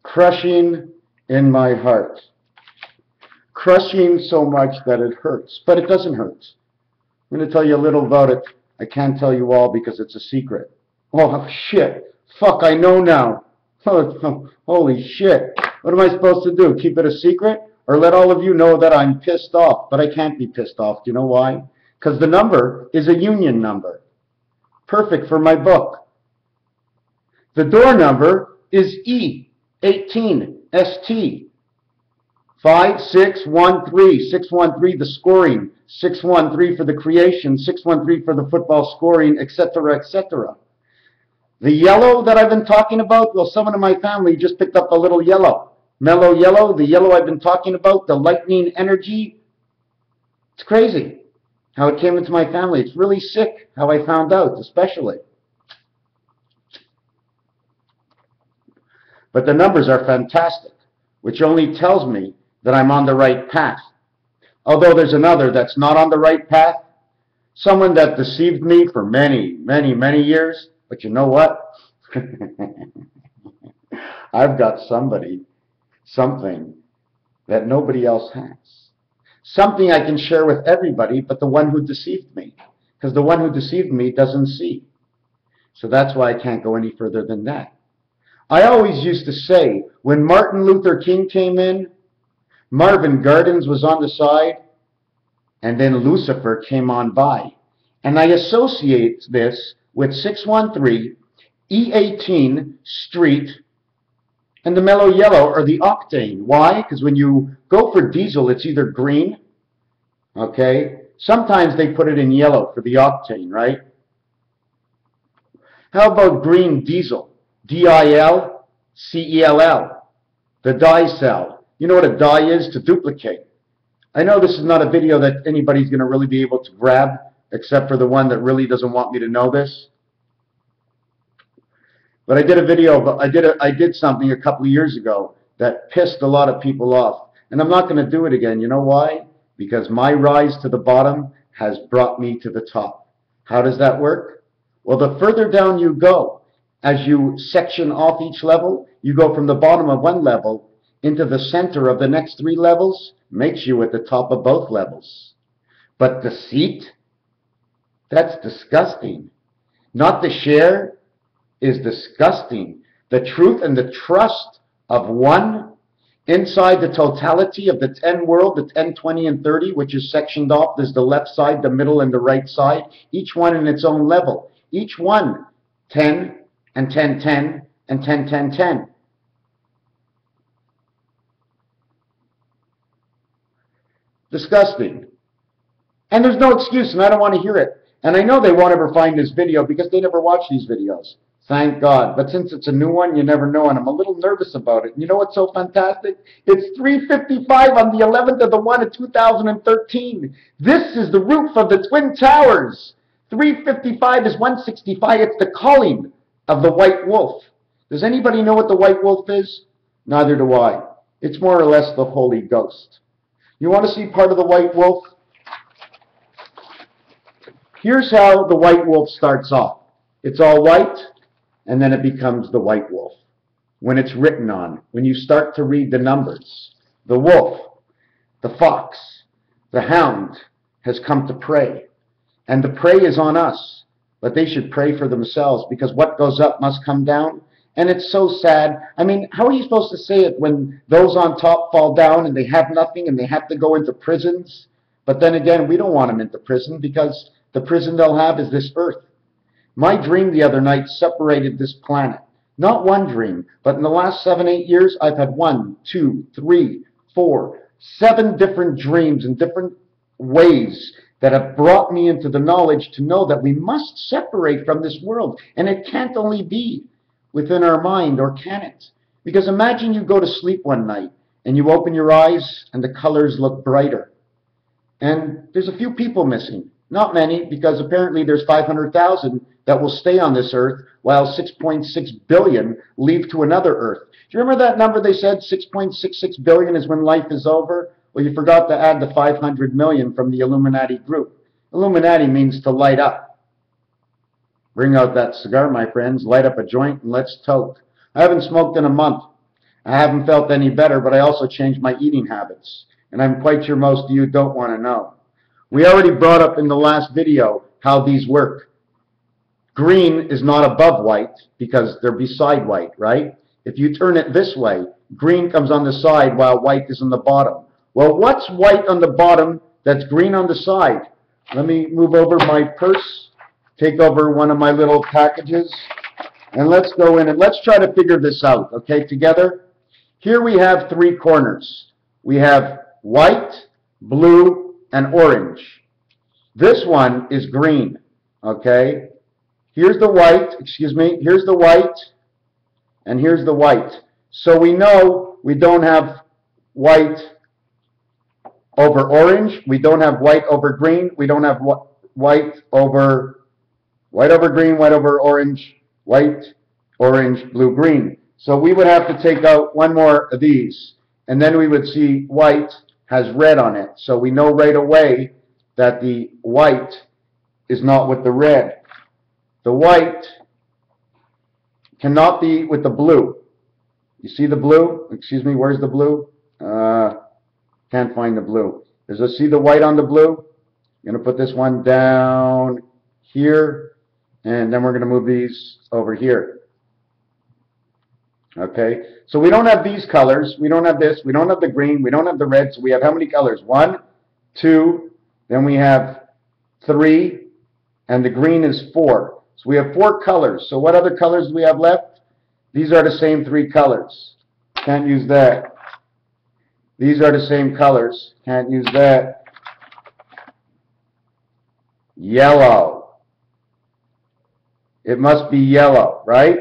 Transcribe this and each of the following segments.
crushing in my heart. Crushing so much that it hurts, but it doesn't hurt. I'm going to tell you a little about it. I can't tell you all because it's a secret. Oh, shit. Fuck, I know now. Oh, holy shit. What am I supposed to do? Keep it a secret? Or let all of you know that I'm pissed off? But I can't be pissed off. Do you know why? Because the number is a union number. Perfect for my book. The door number is E18 ST 5613. 613 the scoring, 613 for the creation, 613 for the football scoring, etc., etc. The yellow that I've been talking about, well, someone in my family just picked up a little yellow. Mellow yellow, the yellow I've been talking about, the lightning energy. It's crazy how it came into my family. It's really sick how I found out, especially. But the numbers are fantastic, which only tells me that I'm on the right path. Although there's another that's not on the right path, someone that deceived me for many, many, many years. But you know what? I've got something that nobody else has. Something I can share with everybody but the one who deceived me. Because the one who deceived me doesn't see. So that's why I can't go any further than that. I always used to say, when Martin Luther King came in, Marvin Gardens was on the side, and then Lucifer came on by. And I associate this with 613, E18 Street, and the mellow yellow, or the octane. Why? Because when you go for diesel, it's either green, okay? Sometimes they put it in yellow for the octane, right? How about green diesel? D-I-L-C-E-L-L, the dye cell. You know what a dye is? To duplicate. I know this is not a video that anybody's going to really be able to grab, except for the one that really doesn't want me to know this. But I did a video, I did something a couple of years ago that pissed a lot of people off. And I'm not going to do it again. You know why? Because my rise to the bottom has brought me to the top. How does that work? Well, the further down you go, as you section off each level, you go from the bottom of one level into the center of the next 3 levels, makes you at the top of both levels. But deceit? That's disgusting. Not to share is disgusting. The truth and the trust of one inside the totality of the 10 world, the 10, 20, and 30, which is sectioned off. There's the left side, the middle, and the right side, each one in its own level. Each one 10 and 10, 10 and 10, 10, 10. Disgusting. And there's no excuse, and I don't want to hear it. And I know they won't ever find this video because they never watch these videos. Thank God. But since it's a new one, you never know, and I'm a little nervous about it. And you know what's so fantastic? It's 3:55 on the 11th of the 1 of 2013. This is the roof of the Twin Towers. 3:55 is 165. It's the calling of the white wolf. Does anybody know what the white wolf is? Neither do I. It's more or less the Holy Ghost. You want to see part of the white wolf? Here's how the white wolf starts off. It's all white, and then it becomes the white wolf. When it's written on, when you start to read the numbers, the wolf, the fox, the hound has come to prey. And the prey is on us, but they should pray for themselves, because what goes up must come down. And it's so sad. I mean, how are you supposed to say it when those on top fall down and they have nothing and they have to go into prisons? But then again, we don't want them into prison, because the prison they'll have is this earth. My dream the other night separated this planet. Not one dream, but in the last 7, 8 years, I've had 1, 2, 3, 4, 7 different dreams in different ways that have brought me into the knowledge to know that we must separate from this world. And it can't only be within our mind, or can it? Because imagine you go to sleep one night and you open your eyes and the colors look brighter. And there's a few people missing. Not many, because apparently there's 500,000 that will stay on this earth, while 6.6 billion leave to another earth. Do you remember that number they said, 6.66 billion is when life is over? Well, you forgot to add the 500 million from the Illuminati group. Illuminati means to light up. Bring out that cigar, my friends, light up a joint, and let's toke. I haven't smoked in a month. I haven't felt any better, but I also changed my eating habits. And I'm quite sure most of you don't want to know. We already brought up in the last video how these work. Green is not above white because they're beside white, right? If you turn it this way, green comes on the side while white is on the bottom. Well, what's white on the bottom that's green on the side? Let me move over my purse, take over one of my little packages, and let's go in and let's try to figure this out, okay, together? Here we have three corners. We have white, blue, and orange. This one is green, okay? Here's the white, here's the white, and here's the white. So we know we don't have white over orange, we don't have white over green, we don't have white over green, white over orange, white, orange, blue, green. So we would have to take out one more of these, and then we would see white has red on it. So we know right away that the white is not with the red. The white cannot be with the blue. You see the blue? Excuse me, where's the blue? Can't find the blue. See the white on the blue? I'm going to put this one down here, and then we're going to move these over here. Okay, so we don't have these colors. We don't have this. We don't have the green. We don't have the red. So we have how many colors? 1, 2, then we have 3, and the green is 4. So we have 4 colors. So what other colors do we have left? These are the same 3 colors. Can't use that. These are the same colors. Can't use that. Yellow. It must be yellow, right?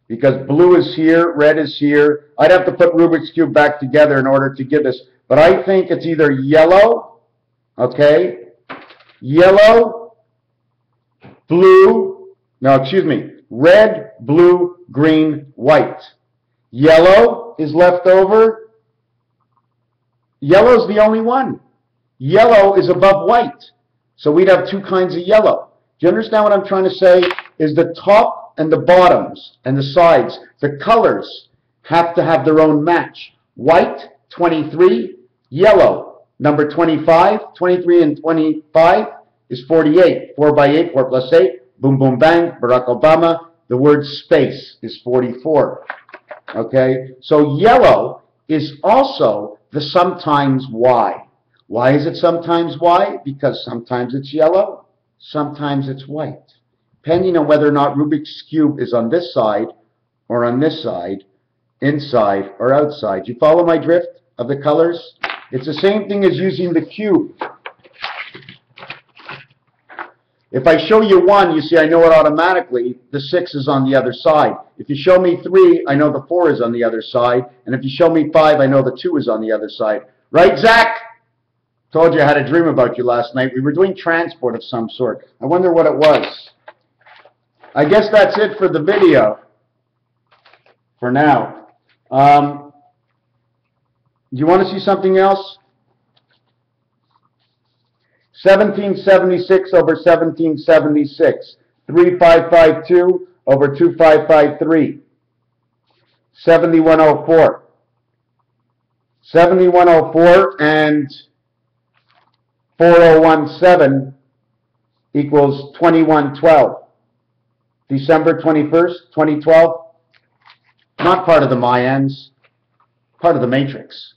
Because blue is here, red is here. I'd have to put Rubik's Cube back together in order to give this. But I think it's either yellow, okay? Yellow, blue, no, excuse me, red, blue, green, white. Yellow is left over. Yellow's the only one. Yellow is above white. So we'd have 2 kinds of yellow. Do you understand what I'm trying to say? Is the top and the bottoms and the sides, the colors have to have their own match. White, 23. Yellow, number 25. 23 and 25 is 48. 4 by 8, 4 plus 8. Boom, boom, bang. Barack Obama. The word space is 44. Okay? So yellow is also the sometimes Y. Why is it sometimes Y? Because sometimes it's yellow, sometimes it's white. Depending on whether or not Rubik's Cube is on this side or on this side, inside or outside. You follow my drift of the colors? It's the same thing as using the cube. If I show you 1, you see I know it automatically. The 6 is on the other side. If you show me 3, I know the 4 is on the other side. And if you show me 5, I know the 2 is on the other side. Right, Zach? Told you I had a dream about you last night. We were doing transport of some sort. I wonder what it was. I guess that's it for the video for now. Do you want to see something else? 1776 over 1776. 3552 over 2553. 7104. 7104 and 4017 equals 2112. December 21st, 2012. Not part of the Mayans, part of the Matrix.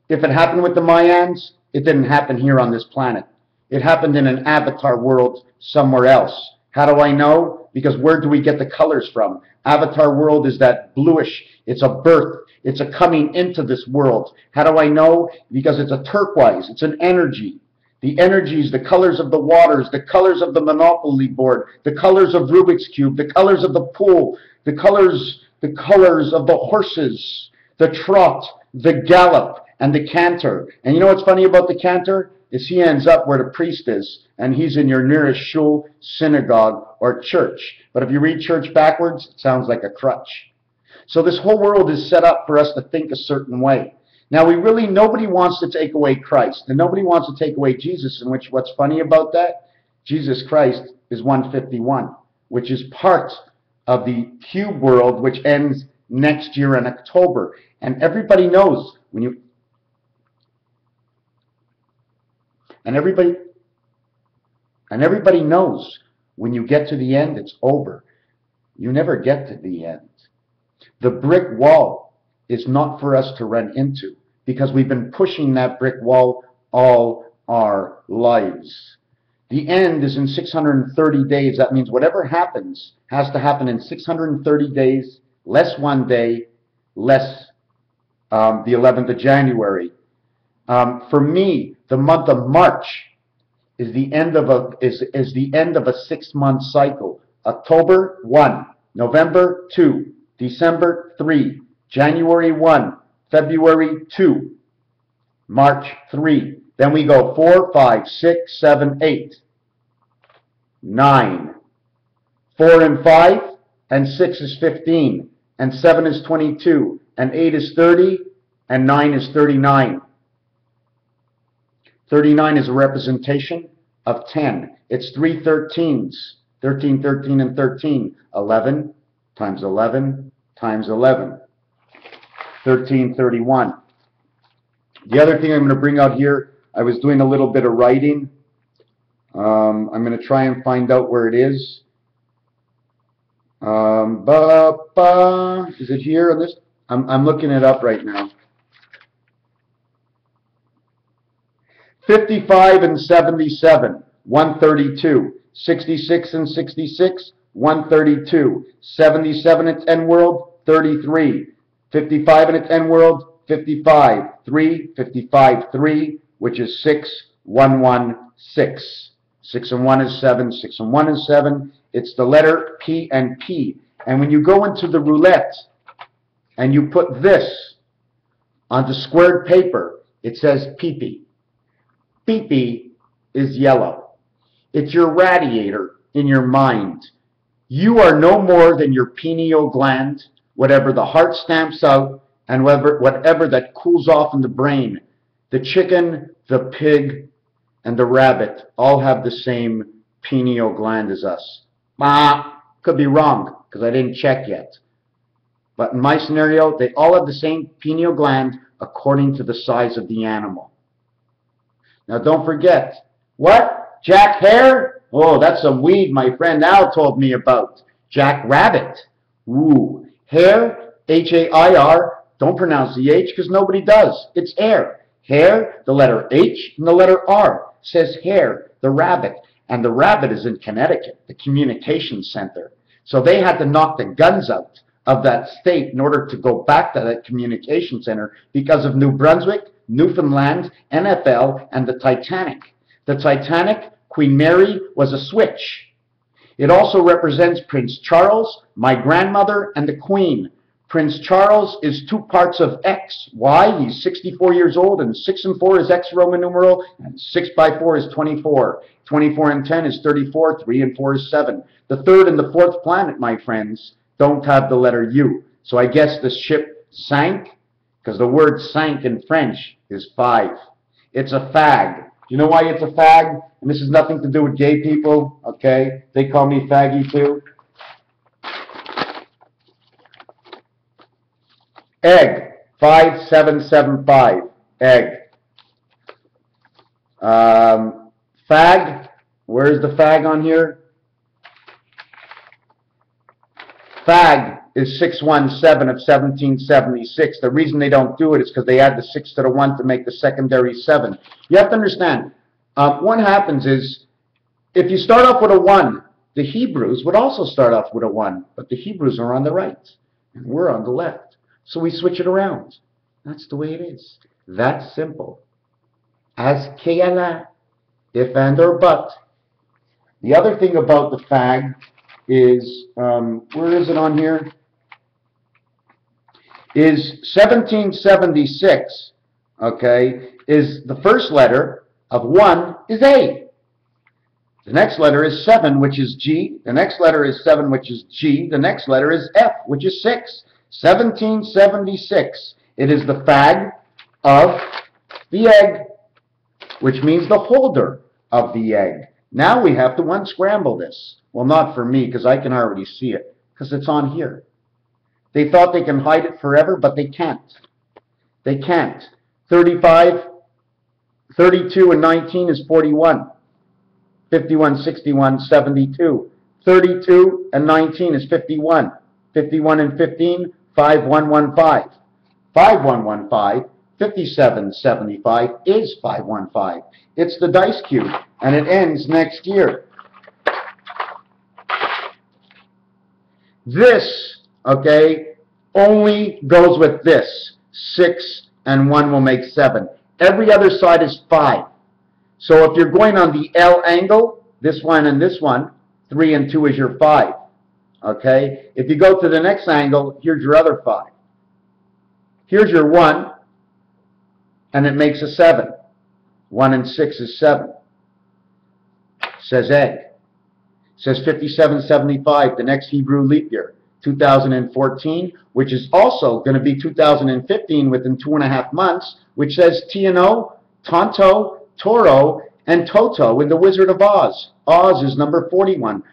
If it happened with the Mayans, it didn't happen here on this planet. It happened in an avatar world somewhere else. How do I know? Because where do we get the colors from? Avatar world is that bluish. It's a birth. It's a coming into this world. How do I know? Because it's a turquoise. It's an energy. The energies, the colors of the waters, the colors of the Monopoly board, the colors of Rubik's Cube, the colors of the pool, the colors of the horses, the trot, the gallop, and the canter. And you know what's funny about the canter? Is he ends up where the priest is, and he's in your nearest shul, synagogue, or church. But if you read church backwards, it sounds like a crutch. So this whole world is set up for us to think a certain way. Now, nobody wants to take away Christ, and nobody wants to take away Jesus, in which what's funny about that? Jesus Christ is 151, which is part of the cube world, which ends next year in October. And everybody knows when you, and everybody knows when you get to the end, it's over. You never get to the end. The brick wall is not for us to run into because we've been pushing that brick wall all our lives. The end is in 630 days. That means whatever happens has to happen in 630 days, less 1 day, less the 11th of January. For me, the month of March is the end of a 6-month cycle. October 1, November 2, December 3, January 1, February 2, March 3. Then we go 4, 5, 6, 7, 8, 9. 4 and 5 and 6 is 15, and 7 is 22, and 8 is 30, and 9 is 39. 39 is a representation of 10. It's 3 13s. 13, 13, and 13. 11 times 11 times 11. 1331. The other thing I'm going to bring out here, I was doing a little bit of writing. I'm going to try and find out where it is. Is it here on this? I'm looking it up right now. 55 and 77, 132. 66 and 66, 132. 77 and 10 world, 33. 55 and a 10 world, 55. 3, 55, 3, which is 6, 1, 1, 6. 6 and 1 is 7, 6 and 1 is 7. It's the letter P and P. And when you go into the roulette and you put this onto squared paper, it says pee-pee. Pee-pee is yellow. It's your radiator in your mind. You are no more than your pineal gland, whatever the heart stamps out, and whatever that cools off in the brain. The chicken, the pig, and the rabbit all have the same pineal gland as us. Could be wrong, because I didn't check yet. But in my scenario, they all have the same pineal gland according to the size of the animal. Now don't forget, what? Jack Hare? Oh, that's some weed my friend Al told me about. Jack Rabbit. Ooh. Hare, H-A-I-R. Don't pronounce the H because nobody does. It's air. Hare, the letter H and the letter R. Says hare, the rabbit. And the rabbit is in Connecticut, the communication center. So they had to knock the guns out of that state in order to go back to that communication center because of New Brunswick, Newfoundland, NFL, and the Titanic. The Titanic, Queen Mary, was a switch. It also represents Prince Charles, my grandmother, and the Queen. Prince Charles is 2 parts of X. Why? He's 64 years old, and 6 and 4 is X Roman numeral, and 6 by 4 is 24. 24 and 10 is 34, 3 and 4 is 7. The 3rd and the 4th planet, my friends, don't have the letter U. So I guess the ship sank, because the word sank in French is 5. It's a fag. Do you know why it's a fag? And this has nothing to do with gay people, okay? They call me faggy too. Egg, 5775, egg. Fag, where's the fag on here? Fag is 617 of 1776. The reason they don't do it is because they add the 6 to the 1 to make the secondary 7. You have to understand, what happens is, if you start off with a 1, the Hebrews would also start off with a 1, but the Hebrews are on the right, and we're on the left. So we switch it around. That's the way it is. That's simple. As Kayala, if and or but. The other thing about the fag is, where is it on here? Is 1776, okay, is the first letter of 1 is A. The next letter is 7, which is G. The next letter is 7, which is G. The next letter is F, which is 6. 1776. It is the fag of the egg, which means the holder of the egg. Now we have to unscramble this. Well, not for me, because I can already see it, because it's on here. They thought they can hide it forever, but they can't. They can't. 35, 32 and 19 is 41. 51, 61, 72. 32 and 19 is 51. 51 and 15, 5115. 5115, 5775 is 515. It's the dice cube, and it ends next year. This, okay, only goes with this. 6 and 1 will make 7. Every other side is 5. So if you're going on the L angle, this one and this one, 3 and 2 is your 5. Okay? If you go to the next angle, here's your other 5. Here's your 1, and it makes a 7. 1 and 6 is 7. Says egg. Says 5775, the next Hebrew leap year, 2014, which is also going to be 2015 within 2.5 months, which says T&O, Tonto, Toro, and Toto in the Wizard of Oz. Oz is number 41.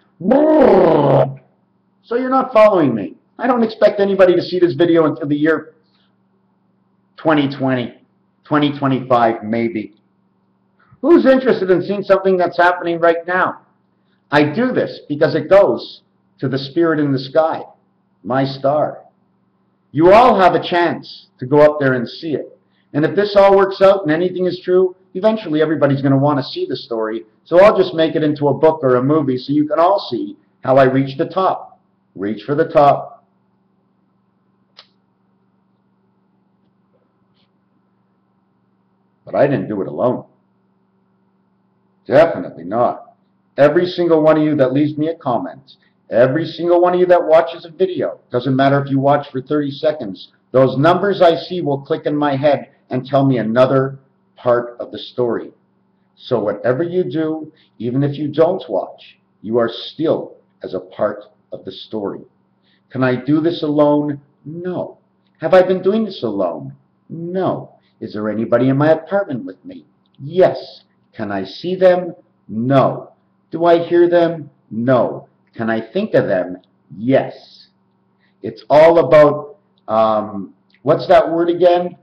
So you're not following me. I don't expect anybody to see this video until the year 2020, 2025, maybe. Who's interested in seeing something that's happening right now? I do this because it goes to the spirit in the sky, my star. You all have a chance to go up there and see it. And if this all works out and anything is true, eventually everybody's going to want to see the story. So I'll just make it into a book or a movie so you can all see how I reach the top. Reach for the top. But I didn't do it alone. Definitely not. Every single one of you that leaves me a comment, every single one of you that watches a video, doesn't matter if you watch for 30 seconds, those numbers I see will click in my head and tell me another part of the story. So whatever you do, even if you don't watch, you are still as a part of the story. Can I do this alone? No. Have I been doing this alone? No. Is there anybody in my apartment with me? Yes. Can I see them? No. Do I hear them? No. Can I think of them? Yes. It's all about, what's that word again?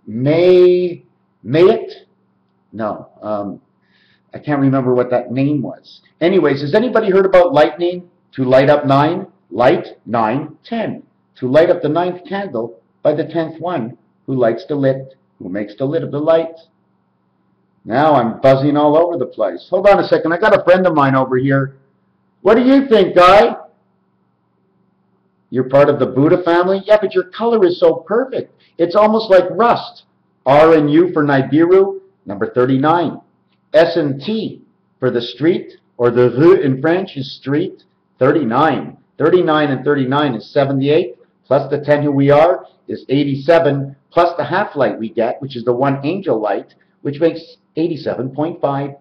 May it? No. I can't remember what that name was. Anyways, has anybody heard about lightning? To light up 9? Light 9, 10. To light up the 9th candle by the 10th one. Who lights the lit? Who makes the lit of the light? Now I'm buzzing all over the place. Hold on a second. I got a friend of mine over here. What do you think, guy? You're part of the Buddha family? Yeah, but your color is so perfect. It's almost like rust. R and U for Nibiru, number 39. S and T for the street, or the rue in French is street, 39. 39 and 39 is 78, plus the 10 who we are is 87, plus the half light we get, which is the one angel light, which makes 87.5.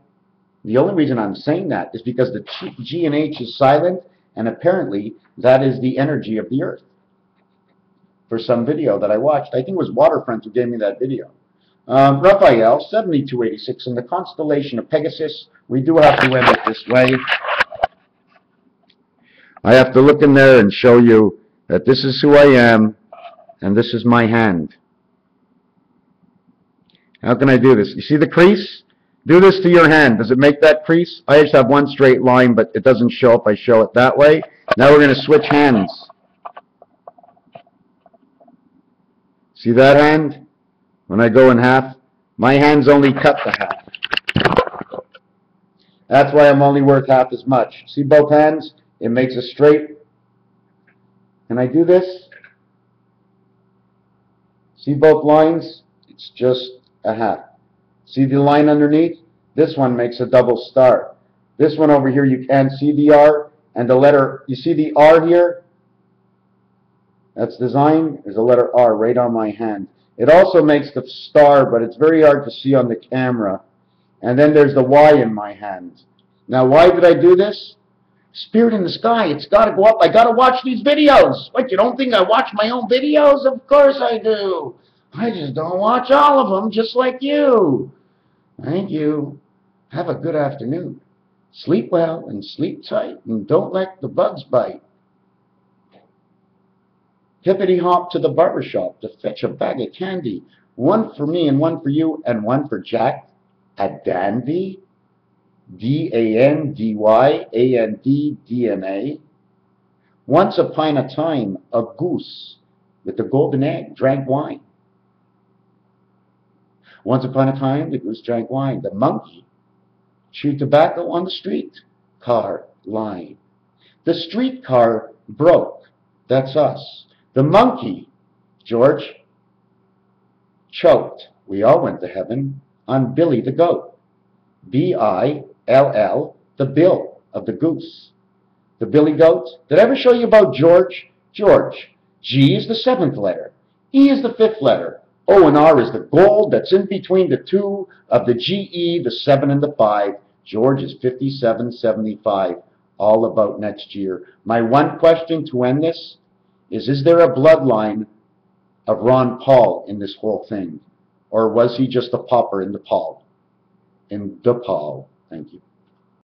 The only reason I'm saying that is because the G and H is silent, and apparently that is the energy of the Earth. For some video that I watched, I think it was Waterfront who gave me that video. Raphael, 7286, in the constellation of Pegasus. We do have to end it this way. I have to look in there and show you that this is who I am, and this is my hand. How can I do this? You see the crease? Do this to your hand. Does it make that crease? I just have one straight line, but it doesn't show if I show it that way. Now we're going to switch hands. See that hand? When I go in half, my hand's only cut the half. That's why I'm only worth half as much. See both hands? It makes a straight. Can I do this? See both lines? It's just a half. See the line underneath? This one makes a double star. This one over here, you can't see the R, and the letter, you see the R here? That's design. There's a letter R right on my hand. It also makes the star, but it's very hard to see on the camera. And then there's the Y in my hand. Now, why did I do this? Spirit in the sky, it's got to go up. I got to watch these videos. What, you don't think I watch my own videos? Of course I do. I just don't watch all of them, just like you. Thank you. Have a good afternoon. Sleep well and sleep tight, and don't let the bugs bite. Hippity hop to the barber shop to fetch a bag of candy. One for me and one for you and one for Jack. A dandy? D-A-N-D-Y-A-N-D-D-N-A. Once upon a time, a goose with a golden egg drank wine. Once upon a time, the goose drank wine. The monkey chewed tobacco on the street car line. The streetcar broke. That's us. The monkey, George, choked. We all went to heaven on Billy the goat. B-I-L-L, the bill of the goose. The billy goat. Did I ever show you about George? George. G is the 7th letter. E is the 5th letter. O and R is the gold that's in between the 2 of the G-E, the 7 and the 5. George is 5775. All about next year. My one question to end this is there a bloodline of Ron Paul in this whole thing? Or was he just a pauper in the Paul? In the Paul. Thank you.